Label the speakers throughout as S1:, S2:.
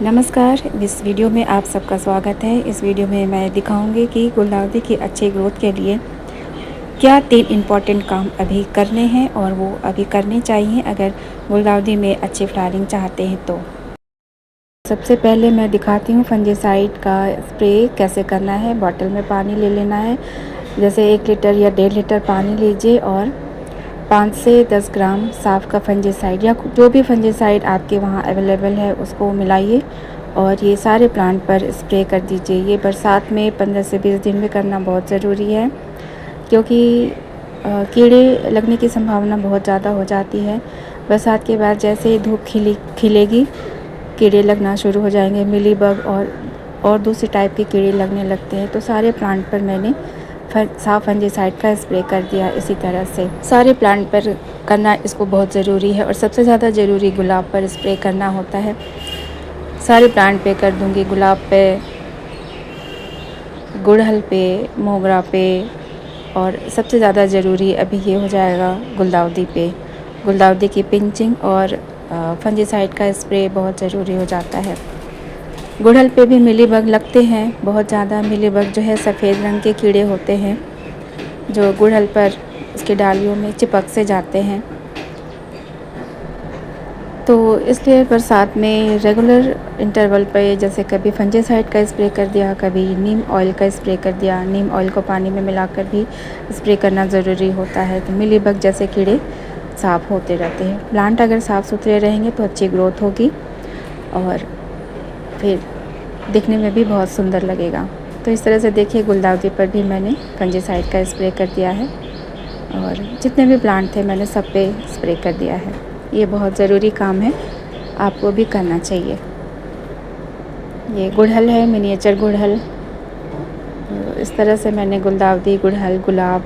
S1: नमस्कार, इस वीडियो में आप सबका स्वागत है। इस वीडियो में मैं दिखाऊंगी कि गुलदाउदी की अच्छी ग्रोथ के लिए क्या 3 इम्पॉर्टेंट काम अभी करने हैं और वो अभी करने चाहिए अगर गुलदाउदी में अच्छी फ्लावरिंग चाहते हैं तो। सबसे पहले मैं दिखाती हूँ फंजीसाइड का स्प्रे कैसे करना है। बॉटल में पानी ले लेना है, जैसे 1 लीटर या 1.5 लीटर पानी लीजिए और 5 से 10 ग्राम साफ़ का फंजीसाइड या जो भी फंजीसाइड आपके वहाँ अवेलेबल है उसको मिलाइए और ये सारे प्लांट पर स्प्रे कर दीजिए। ये बरसात में 15 से 20 दिन में करना बहुत ज़रूरी है, क्योंकि कीड़े लगने की संभावना बहुत ज़्यादा हो जाती है। बरसात के बाद जैसे ही धूप खिलेगी कीड़े लगना शुरू हो जाएंगे, मिलीबग और दूसरी टाइप के कीड़े लगने लगते हैं। तो सारे प्लांट पर मैंने साफ फंजीसाइड का स्प्रे कर दिया। इसी तरह से सारे प्लांट पर करना इसको बहुत ज़रूरी है और सबसे ज़्यादा ज़रूरी गुलाब पर स्प्रे करना होता है। सारे प्लांट पे कर दूंगी, गुलाब पे, गुड़हल पे, मोगरा पे और सबसे ज़्यादा ज़रूरी अभी ये हो जाएगा गुलदाउदी पे। गुलदाउदी की पिंचिंग और फंजीसाइड का स्प्रे बहुत ज़रूरी हो जाता है। गुड़हल पे भी मिलीबग लगते हैं बहुत ज़्यादा। मिलीबग जो है सफ़ेद रंग के कीड़े होते हैं जो गुड़हल पर उसकी डालियों में चिपक से जाते हैं। तो इसलिए बरसात में रेगुलर इंटरवल पे जैसे कभी फंजीसाइड का स्प्रे कर दिया, कभी नीम ऑयल का स्प्रे कर दिया। नीम ऑयल को पानी में मिलाकर भी स्प्रे करना ज़रूरी होता है, तो मिलीबग जैसे कीड़े साफ़ होते रहते हैं। प्लांट अगर साफ़ सुथरे रहेंगे तो अच्छी ग्रोथ होगी और फिर दिखने में भी बहुत सुंदर लगेगा। तो इस तरह से देखिए गुलदाउदी पर भी मैंने फंजीसाइड का स्प्रे कर दिया है और जितने भी प्लांट थे मैंने सब पे स्प्रे कर दिया है। ये बहुत ज़रूरी काम है, आपको भी करना चाहिए। ये गुड़हल है, मिनिएचर गुड़हल। तो इस तरह से मैंने गुलदाउदी, गुड़हल, गुलाब,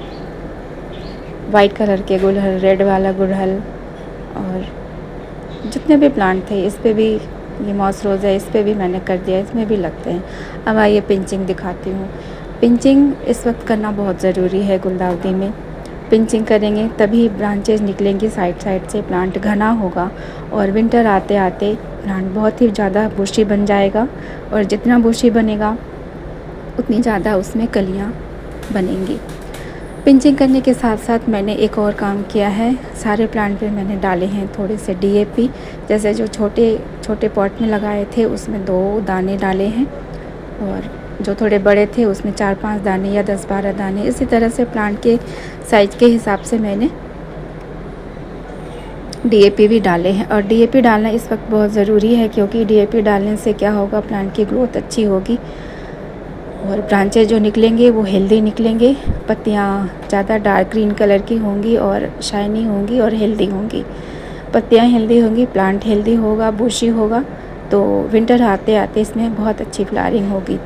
S1: वाइट कलर के गुड़हल, रेड वाला गुड़हल और जितने भी प्लांट थे इस पे भी, ये मॉस रोज़ है, इस पे भी मैंने कर दिया, इसमें भी लगते हैं। अब आइए पिंचिंग दिखाती हूँ। पिंचिंग इस वक्त करना बहुत ज़रूरी है गुलदाउदी में। पिंचिंग करेंगे तभी ब्रांचेज निकलेंगी साइड से, प्लांट घना होगा और विंटर आते आते प्लांट बहुत ही ज़्यादा बुशी बन जाएगा और जितना बुशी बनेगा उतनी ज़्यादा उसमें कलियाँ बनेंगी। पिंचिंग करने के साथ साथ मैंने एक और काम किया है। सारे प्लांट पे मैंने डाले हैं थोड़े से DAP। जैसे जो छोटे छोटे पॉट में लगाए थे उसमें 2 दाने डाले हैं और जो थोड़े बड़े थे उसमें 4-5 दाने या 10-12 दाने। इसी तरह से प्लांट के साइज़ के हिसाब से मैंने DAP भी डाले हैं और DAP डालना इस वक्त बहुत ज़रूरी है, क्योंकि DAP डालने से क्या होगा, प्लांट की ग्रोथ अच्छी होगी और ब्रांचेज जो निकलेंगे वो हेल्दी निकलेंगे। पत्तियाँ ज़्यादा डार्क ग्रीन कलर की होंगी और शाइनी होंगी और हेल्दी होंगी। पत्तियाँ हेल्दी होंगी, प्लांट हेल्दी होगा, बुशी होगा, तो विंटर आते आते इसमें बहुत अच्छी फ्लावरिंग होगी।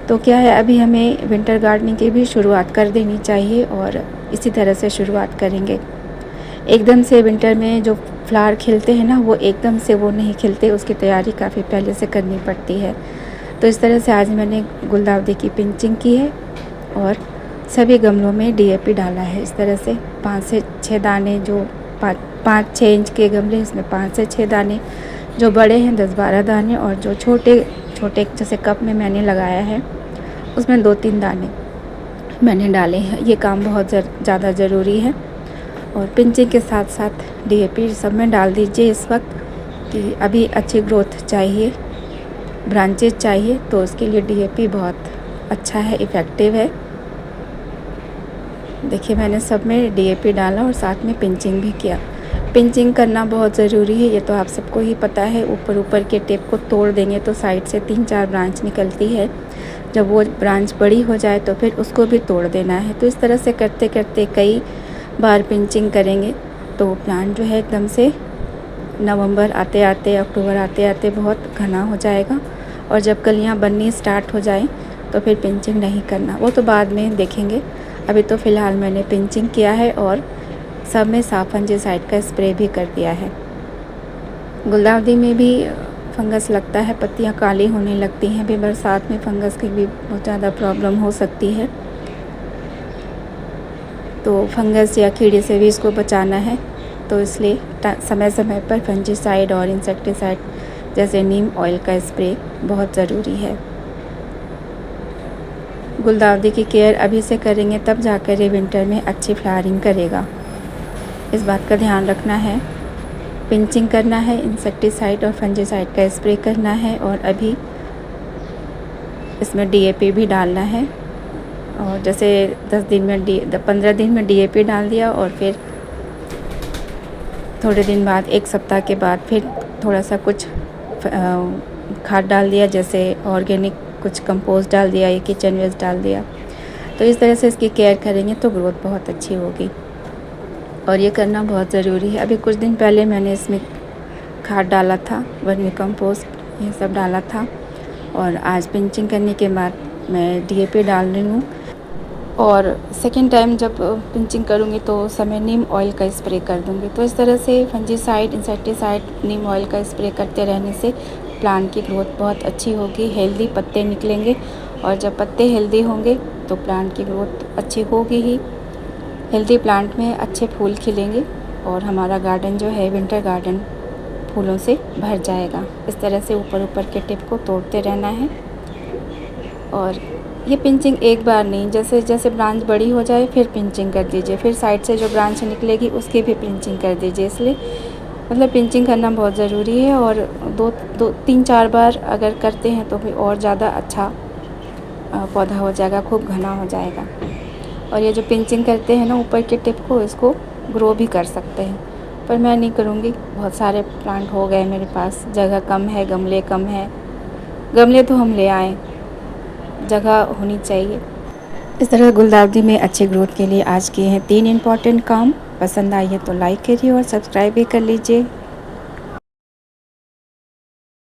S1: तो क्या है, अभी हमें विंटर गार्डनिंग की भी शुरुआत कर देनी चाहिए और इसी तरह से शुरुआत करेंगे। एकदम से विंटर में जो फ्लावर खिलते हैं ना, वो एकदम से वो नहीं खिलते, उसकी तैयारी काफ़ी पहले से करनी पड़ती है। तो इस तरह से आज मैंने गुलदाउदी की पिंचिंग की है और सभी गमलों में DAP डाला है। इस तरह से 5 से 6 दाने, जो 5-6 इंच के गमले उसमें 5 से 6 दाने, जो बड़े हैं 10-12 दाने और जो छोटे छोटे जैसे कप में मैंने लगाया है उसमें 2-3 दाने मैंने डाले हैं। ये काम बहुत ज़्यादा ज़रूरी है और पिंचिंग के साथ साथ DAP सब में डाल दीजिए इस वक्त, कि अभी अच्छी ग्रोथ चाहिए, ब्रांचेज चाहिए, तो उसके लिए DAP बहुत अच्छा है, इफ़ेक्टिव है। देखिए मैंने सब में DAP डाला और साथ में पिंचिंग भी किया। पिंचिंग करना बहुत ज़रूरी है, ये तो आप सबको ही पता है। ऊपर के टिप को तोड़ देंगे तो साइड से 3-4 ब्रांच निकलती है। जब वो ब्रांच बड़ी हो जाए तो फिर उसको भी तोड़ देना है। तो इस तरह से करते करते कई बार पिंचिंग करेंगे तो प्लांट जो है एकदम से नवंबर आते आते, अक्टूबर आते आते बहुत घना हो जाएगा और जब कलियाँ बननी स्टार्ट हो जाए तो फिर पिंचिंग नहीं करना, वो तो बाद में देखेंगे। अभी तो फ़िलहाल मैंने पिंचिंग किया है और सब में साफ फंजीसाइड का स्प्रे भी कर दिया है। गुलदाउदी में भी फंगस लगता है, पत्तियाँ काली होने लगती हैं। भी बरसात में फंगस की भी बहुत ज़्यादा प्रॉब्लम हो सकती है, तो फंगस या कीड़े से भी इसको बचाना है। तो इसलिए समय समय पर फंजीसाइड और इंसेक्टिसाइड जैसे नीम ऑयल का स्प्रे बहुत ज़रूरी है। गुलदाउदी की केयर अभी से करेंगे तब जाकर ये विंटर में अच्छी फ्लावरिंग करेगा, इस बात का ध्यान रखना है। पिंचिंग करना है, इंसेक्टिसाइड और फंजीसाइड का स्प्रे करना है और अभी इसमें DAP भी डालना है। और जैसे 15 दिन में DAP डाल दिया और फिर थोड़े दिन बाद 1 सप्ताह के बाद फिर थोड़ा सा कुछ खाद डाल दिया, जैसे ऑर्गेनिक कुछ कंपोस्ट डाल दिया या किचन वेस्ट डाल दिया। तो इस तरह से इसकी केयर करेंगे तो ग्रोथ बहुत अच्छी होगी और ये करना बहुत ज़रूरी है। अभी कुछ दिन पहले मैंने इसमें खाद डाला था, वर्मी कंपोस्ट ये सब डाला था और आज पिंचिंग करने के बाद मैं DAP डाल रही हूँ। और सेकेंड टाइम जब पिंचिंग करूँगी तो उस समय नीम ऑयल का स्प्रे कर दूँगी। तो इस तरह से फंजीसाइड, इंसेक्टिसाइड, नीम ऑयल का स्प्रे करते रहने से प्लांट की ग्रोथ बहुत अच्छी होगी, हेल्दी पत्ते निकलेंगे और जब पत्ते हेल्दी होंगे तो प्लांट की ग्रोथ अच्छी होगी ही। हेल्दी प्लांट में अच्छे फूल खिलेंगे और हमारा गार्डन जो है विंटर गार्डन फूलों से भर जाएगा। इस तरह से ऊपर ऊपर के टिप को तोड़ते रहना है। और ये पिंचिंग एक बार नहीं, जैसे जैसे ब्रांच बड़ी हो जाए फिर पिंचिंग कर दीजिए, फिर साइड से जो ब्रांच निकलेगी उसकी भी पिंचिंग कर दीजिए। इसलिए मतलब पिंचिंग करना बहुत ज़रूरी है और 3-4 बार अगर करते हैं तो फिर और ज़्यादा अच्छा पौधा हो जाएगा, खूब घना हो जाएगा। और ये जो पिंचिंग करते हैं ना ऊपर के टिप को, इसको ग्रो भी कर सकते हैं, पर मैं नहीं करूँगी। बहुत सारे प्लांट हो गए मेरे पास, जगह कम है, गमले कम है। गमले तो हम ले आए, जगह होनी चाहिए। इस तरह गुलदाउदी में अच्छे ग्रोथ के लिए आज किए हैं 3 इम्पॉर्टेंट काम। पसंद आई है तो लाइक करिए और सब्सक्राइब भी कर लीजिए।